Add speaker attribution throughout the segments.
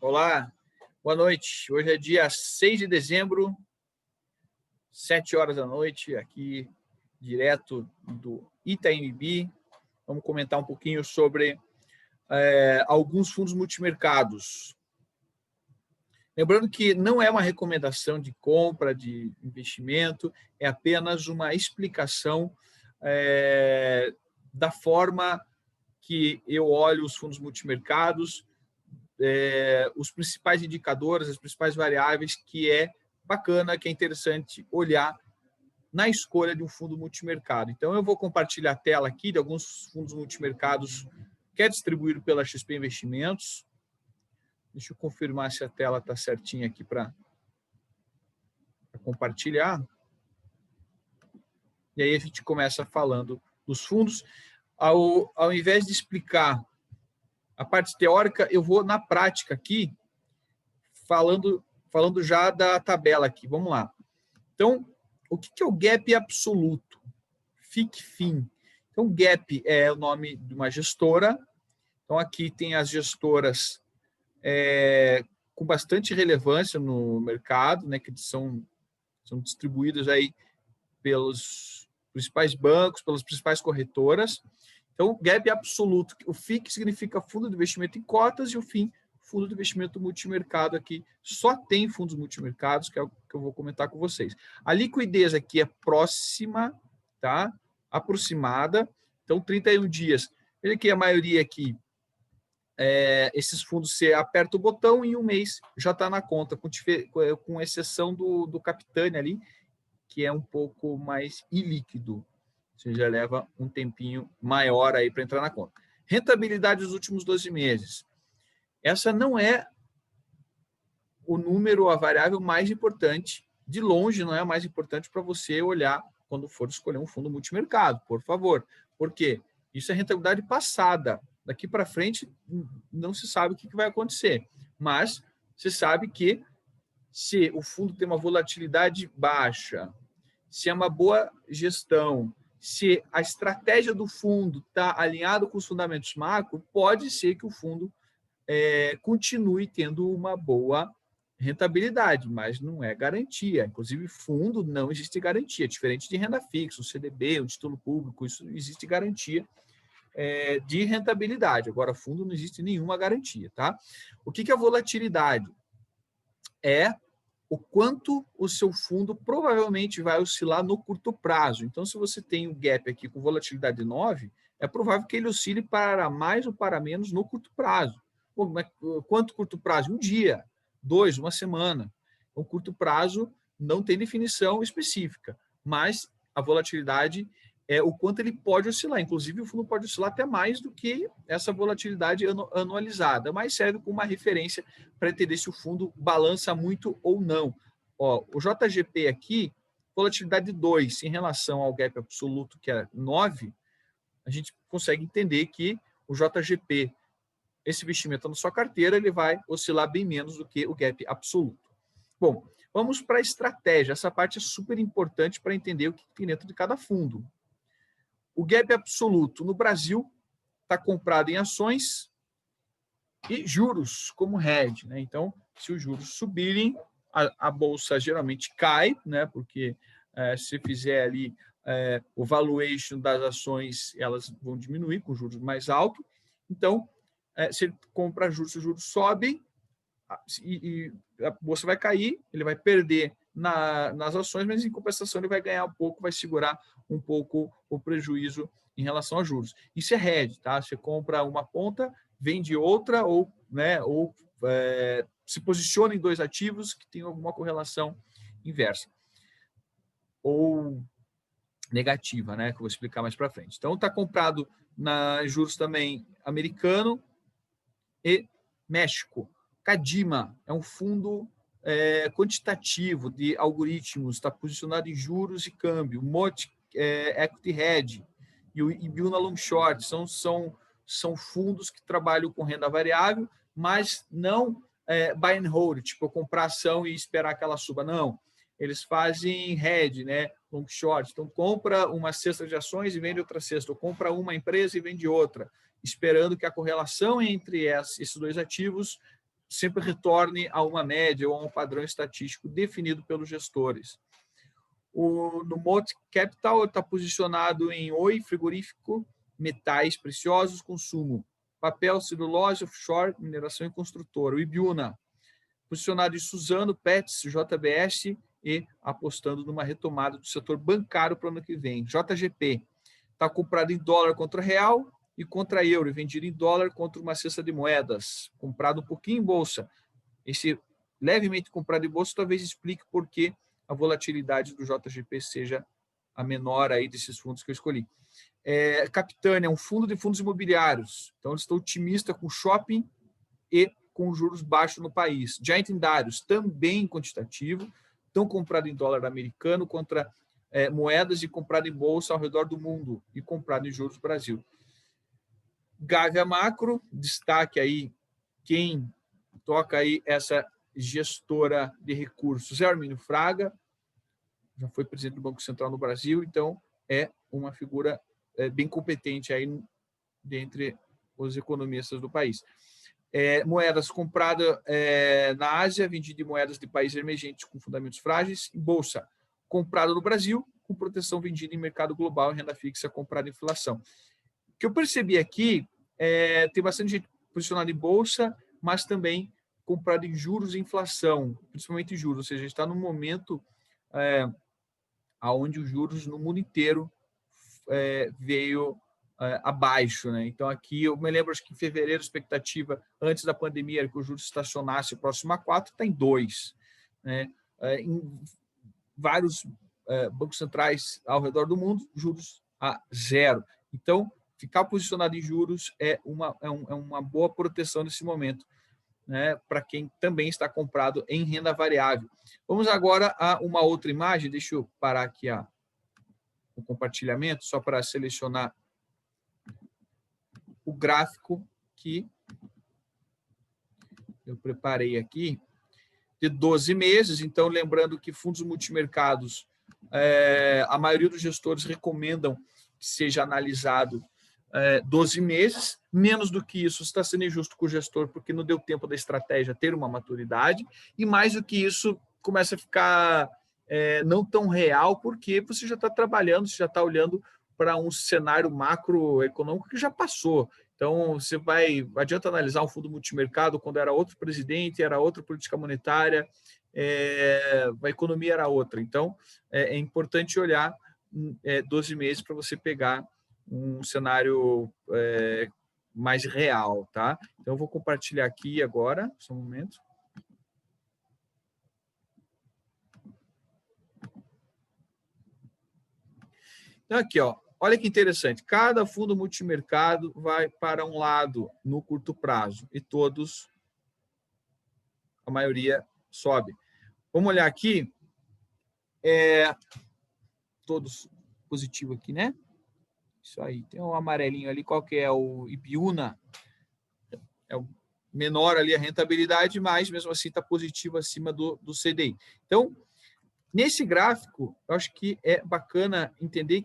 Speaker 1: Olá, boa noite. Hoje é dia 6 de dezembro, 7 horas da noite, aqui direto do Itaim. Vamos comentar um pouquinho sobre alguns fundos multimercados. Lembrando que não é uma recomendação de compra, de investimento, é apenas uma explicação da forma que eu olho os fundos multimercados, os principais indicadores, as principais variáveis que é bacana, que é interessante olhar na escolha de um fundo multimercado. Então, eu vou compartilhar a tela aqui de alguns fundos multimercados que é distribuído pela XP Investimentos. Deixa eu confirmar se a tela está certinha aqui para compartilhar. E aí a gente começa falando dos fundos. Ao invés de explicar a parte teórica, eu vou na prática aqui, falando já da tabela aqui. Vamos lá. Então, o que é o gap absoluto? FIC-FIM. Então, gap é o nome de uma gestora. Então, aqui tem as gestoras com bastante relevância no mercado, né, que são distribuídas aí pelos principais bancos, pelas principais corretoras. Então, gap absoluto. O FIC significa Fundo de Investimento em Cotas e o FIM, Fundo de Investimento Multimercado. Aqui só tem fundos multimercados, que é o que eu vou comentar com vocês. A liquidez aqui é próxima, tá? Aproximada. Então, 31 dias. Veja que a maioria aqui, esses fundos, você aperta o botão e em um mês já está na conta, com exceção do Capitânia ali, que é um pouco mais ilíquido. Você já leva um tempinho maior aí para entrar na conta. Rentabilidade dos últimos 12 meses. Essa não é o número, a variável mais importante. De longe, não é a mais importante para você olhar quando for escolher um fundo multimercado, por favor. Por quê? Isso é rentabilidade passada. Daqui para frente, não se sabe o que vai acontecer. Mas você sabe que se o fundo tem uma volatilidade baixa, se é uma boa gestão, se a estratégia do fundo está alinhada com os fundamentos macro, pode ser que o fundo continue tendo uma boa rentabilidade, mas não é garantia. Inclusive, fundo não existe garantia, diferente de renda fixa, um CDB, um título público, isso existe garantia de rentabilidade. Agora, fundo não existe nenhuma garantia. Tá? O que é volatilidade? É o quanto o seu fundo provavelmente vai oscilar no curto prazo. Então, se você tem um gap aqui com volatilidade 9, é provável que ele oscile para mais ou para menos no curto prazo. Bom, mas quanto curto prazo? Um dia, 2, uma semana. Então, curto prazo não tem definição específica, mas a volatilidade é o quanto ele pode oscilar. Inclusive, o fundo pode oscilar até mais do que essa volatilidade anualizada, mas serve como uma referência para entender se o fundo balança muito ou não. Ó, o JGP aqui, volatilidade 2 em relação ao gap absoluto, que é 9, a gente consegue entender que o JGP, esse investimento na sua carteira, ele vai oscilar bem menos do que o gap absoluto. Bom, vamos para a estratégia. Essa parte é super importante para entender o que tem dentro de cada fundo. O gap absoluto no Brasil está comprado em ações e juros como hedge, né? Então, se os juros subirem, a bolsa geralmente cai, né? Porque se fizer ali o valuation das ações, elas vão diminuir com juros mais altos. Então, se ele compra juros, se os juros sobem, e a bolsa vai cair, ele vai perder nas ações, mas em compensação ele vai ganhar um pouco, vai segurar um pouco o prejuízo em relação a juros. Isso é hedge, tá? Você compra uma ponta, vende outra, ou se posiciona em dois ativos que tem alguma correlação inversa ou negativa, né? Que eu vou explicar mais para frente. Então, está comprado na juros também americano e México. Cadima é um fundo quantitativo de algoritmos, está posicionado em juros e câmbio. MOT Equity Hedge e o Ibiúna Long Short são fundos que trabalham com renda variável, mas não buy and hold, tipo comprar ação e esperar que ela suba. Não, eles fazem hedge, né? Long short. Então, compra uma cesta de ações e vende outra cesta, ou compra uma empresa e vende outra, esperando que a correlação entre esses dois ativos sempre retorne a uma média ou a um padrão estatístico definido pelos gestores. No Moat Capital está posicionado em oi, frigorífico, metais preciosos, consumo, papel, celulose, offshore, mineração e construtora. O Ibiúna, posicionado em Suzano, Pets, JBS e apostando numa retomada do setor bancário para o ano que vem. JGP está comprado em dólar contra real e contra euro, e vendido em dólar contra uma cesta de moedas, comprado um pouquinho em bolsa. Esse levemente comprado em bolsa talvez explique por que a volatilidade do JGP seja a menor aí desses fundos que eu escolhi. Capitânia é um fundo de fundos imobiliários, então eles estão otimistas com shopping e com juros baixos no país. Giant Indarius, também quantitativo, estão comprado em dólar americano contra moedas e comprado em bolsa ao redor do mundo e comprado em juros Brasil. Gávea Macro, destaque aí quem toca aí essa gestora de recursos, Hermínio Fraga, já foi presidente do Banco Central no Brasil, então é uma figura bem competente aí dentre os economistas do país. Moedas compradas na Ásia, vendida em moedas de países emergentes com fundamentos frágeis, e bolsa comprada no Brasil, com proteção vendida em mercado global e renda fixa comprada em inflação. O que eu percebi aqui tem bastante gente posicionada em bolsa, mas também comprado em juros e inflação, principalmente juros, ou seja, a gente está num momento onde os juros no mundo inteiro veio abaixo, né? Então, aqui eu me lembro, acho que em fevereiro, a expectativa antes da pandemia era que o juros estacionasse próximo a 4, está em 2. Né? Em vários bancos centrais ao redor do mundo, juros a 0. Então, ficar posicionado em juros é uma boa proteção nesse momento, né, para quem também está comprado em renda variável. Vamos agora a uma outra imagem. Deixa eu parar aqui o compartilhamento, só para selecionar o gráfico que eu preparei aqui, de 12 meses. Então, lembrando que fundos multimercados, a maioria dos gestores recomendam que seja analisado 12 meses, menos do que isso está sendo injusto com o gestor, porque não deu tempo da estratégia ter uma maturidade, e mais do que isso, começa a ficar não tão real, porque você já está trabalhando, você já está olhando para um cenário macroeconômico que já passou. Então, adianta analisar um fundo multimercado quando era outro presidente, era outra política monetária, a economia era outra. Então, é importante olhar 12 meses para você pegar um cenário mais real, tá? Então, eu vou compartilhar aqui agora, só um momento. Então, aqui, ó, olha que interessante. Cada fundo multimercado vai para um lado no curto prazo e todos, a maioria, sobe. Vamos olhar aqui. Todos positivo aqui, né? Isso aí. Tem um amarelinho ali. Qual que é o Ibiúna? É o menor ali a rentabilidade, mas mesmo assim está positivo acima do CDI. Então, nesse gráfico, eu acho que é bacana entender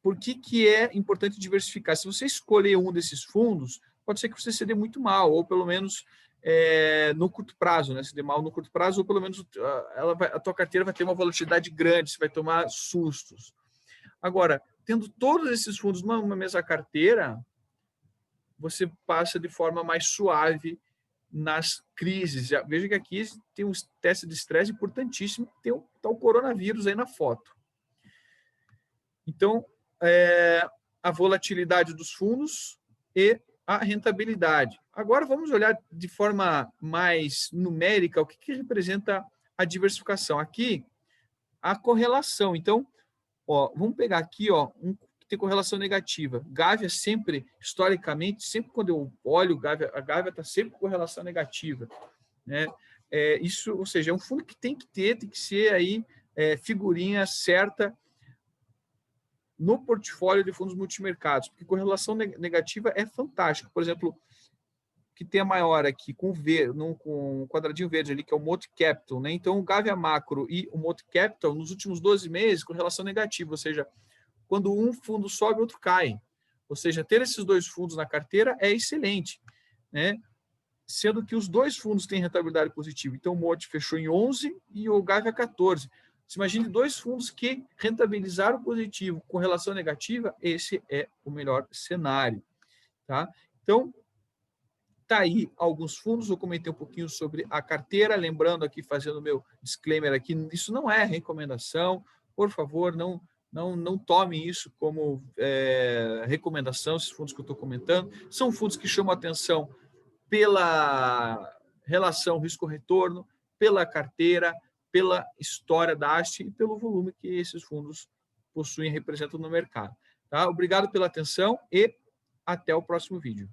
Speaker 1: por que é importante diversificar. Se você escolher um desses fundos, pode ser que você se dê muito mal, ou pelo menos no curto prazo, né? Se dê mal no curto prazo, ou pelo menos a tua carteira vai ter uma volatilidade grande, você vai tomar sustos. Agora, tendo todos esses fundos numa mesma carteira, você passa de forma mais suave nas crises. Veja que aqui tem um teste de estresse importantíssimo, tem o coronavírus aí na foto. Então, a volatilidade dos fundos e a rentabilidade. Agora, vamos olhar de forma mais numérica o que representa a diversificação. Aqui, a correlação. Então, vamos pegar aqui um que tem correlação negativa. Gávea sempre, historicamente, sempre quando eu olho a Gávea está sempre com correlação negativa. Né? Isso, ou seja, é um fundo que tem que ser aí figurinha certa no portfólio de fundos multimercados, porque correlação negativa é fantástica. Por exemplo, que tem a maior aqui, com o quadradinho verde ali, que é o Moat Capital. Né? Então, o Gávea Macro e o Moat Capital, nos últimos 12 meses, correlação negativa, ou seja, quando um fundo sobe, o outro cai. Ou seja, ter esses dois fundos na carteira é excelente. Né? sendo que os dois fundos têm rentabilidade positiva. Então, o MOT fechou em 11 e o Gávea 14. Você imagine dois fundos que rentabilizaram positivo com relação negativa, esse é o melhor cenário. Tá? Então, tá aí alguns fundos, eu comentei um pouquinho sobre a carteira, lembrando aqui, fazendo meu disclaimer aqui, isso não é recomendação, por favor, não tome isso como recomendação, esses fundos que eu estou comentando, são fundos que chamam atenção pela relação risco-retorno, pela carteira, pela história da haste e pelo volume que esses fundos possuem e representam no mercado. Tá? Obrigado pela atenção e até o próximo vídeo.